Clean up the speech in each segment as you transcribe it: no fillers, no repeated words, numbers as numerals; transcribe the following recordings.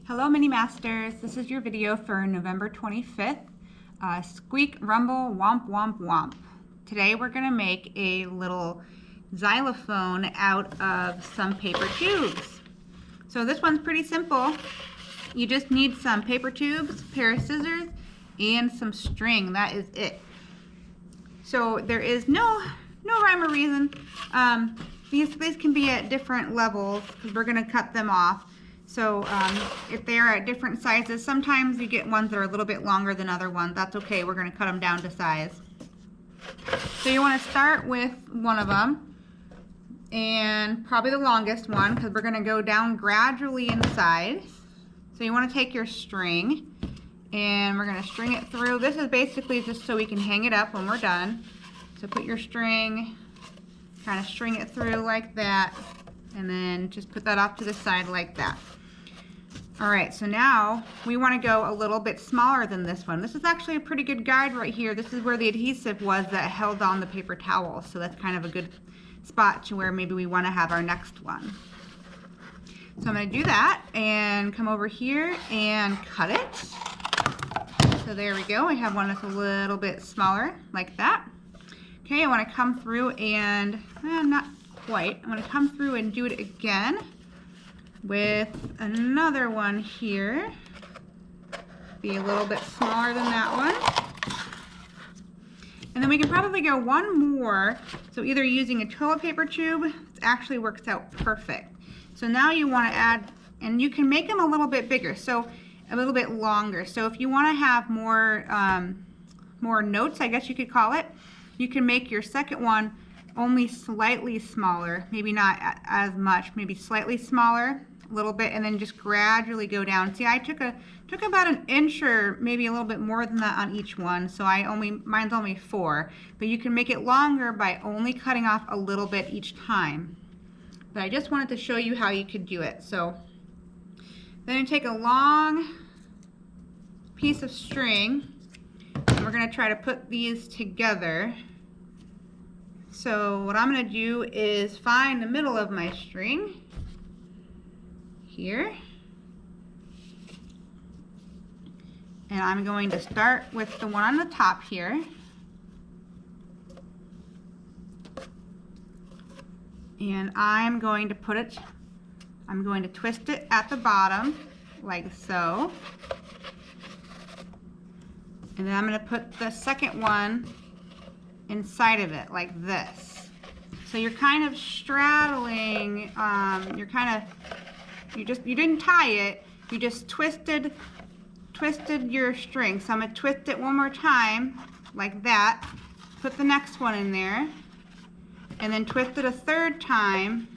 Hello Mini Masters, this is your video for November 25th. Squeak, rumble, womp, womp, womp. Today we're going to make a little xylophone out of some paper tubes. So this one's pretty simple. You just need some paper tubes, a pair of scissors, and some string. That is it. So there is no rhyme or reason. These can be at different levels because we're going to cut them off. So if they're at different sizes, sometimes you get ones that are a little bit longer than other ones. That's okay. We're going to cut them down to size. So you want to start with one of them, and probably the longest one, because we're going to go down gradually in size. So you want to take your string, and we're going to string it through. This is basically just so we can hang it up when we're done. So put your string, kind of string it through like that, and then just put that off to the side like that. All right, so now we want to go a little bit smaller than this one. This is actually a pretty good guide right here. This is where the adhesive was that held on the paper towel. So that's kind of a good spot to where maybe we want to have our next one. So I'm going to do that and come over here and cut it. So there we go. I have one that's a little bit smaller like that. Okay, I want to come through and, not quite. I'm going to come through and do it again with another one here. Be a little bit smaller than that one. And then we can probably go one more. So either using a toilet paper tube, it actually works out perfect. So now you want to add, and you can make them a little bit bigger, so a little bit longer. So if you want to have more notes, I guess you could call it, you can make your second one only slightly smaller, maybe not as much, maybe slightly smaller, a little bit, and then just gradually go down. See, I took about an inch or maybe a little bit more than that on each one, so mine's only 4. But you can make it longer by only cutting off a little bit each time. But I just wanted to show you how you could do it. So then you take a long piece of string, and we're going to try to put these together. So what I'm going to do is find the middle of my string here, and I'm going to start with the one on the top here, and I'm going to twist it at the bottom like so, and then I'm going to put the second one inside of it like this. So you're kind of straddling, you didn't tie it, you just twisted your string. So I'm going to twist it one more time like that, put the next one in there, and then twist it a third time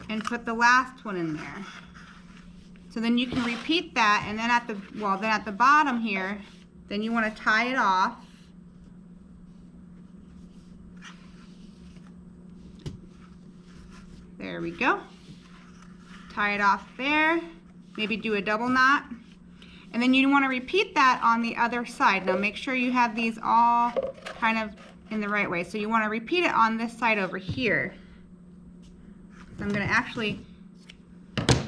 and put the last one in there. So then you can repeat that, and then at the bottom here, then you want to tie it off. There we go. Tie it off there. Maybe do a double knot. And then you want to repeat that on the other side. Now make sure you have these all kind of in the right way. So you want to repeat it on this side over here. So I'm going to actually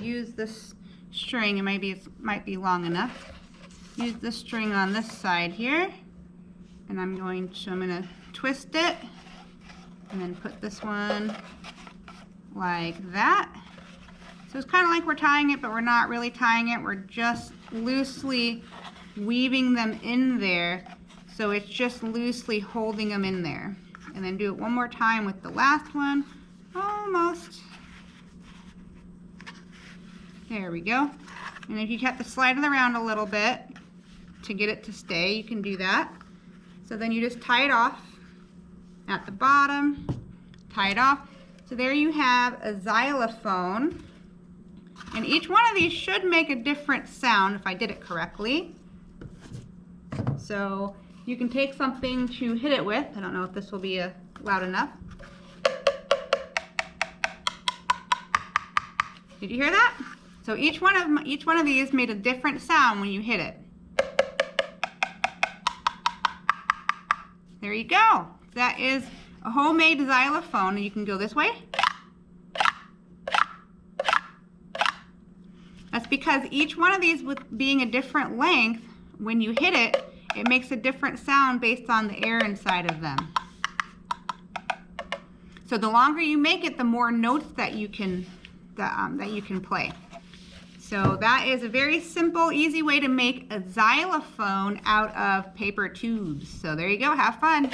use this string, and maybe it might be long enough. Use the string on this side here, and I'm going to twist it, and then put this one like that. So it's kind of like we're tying it, but we're not really tying it. We're just loosely weaving them in there. So it's just loosely holding them in there. And then do it one more time with the last one. Almost. There we go. And if you have to slide it around a little bit to get it to stay, you can do that. So then you just tie it off at the bottom, tie it off. So there you have a xylophone, and each one of these should make a different sound if I did it correctly. So you can take something to hit it with. I don't know if this will be loud enough. Did you hear that? So each one of these made a different sound when you hit it. There you go. That is a homemade xylophone, and you can go this way because each one of these, with being a different length, when you hit it, it makes a different sound based on the air inside of them. So the longer you make it, the more notes that you can play. So that is a very simple, easy way to make a xylophone out of paper tubes. So there you go, have fun.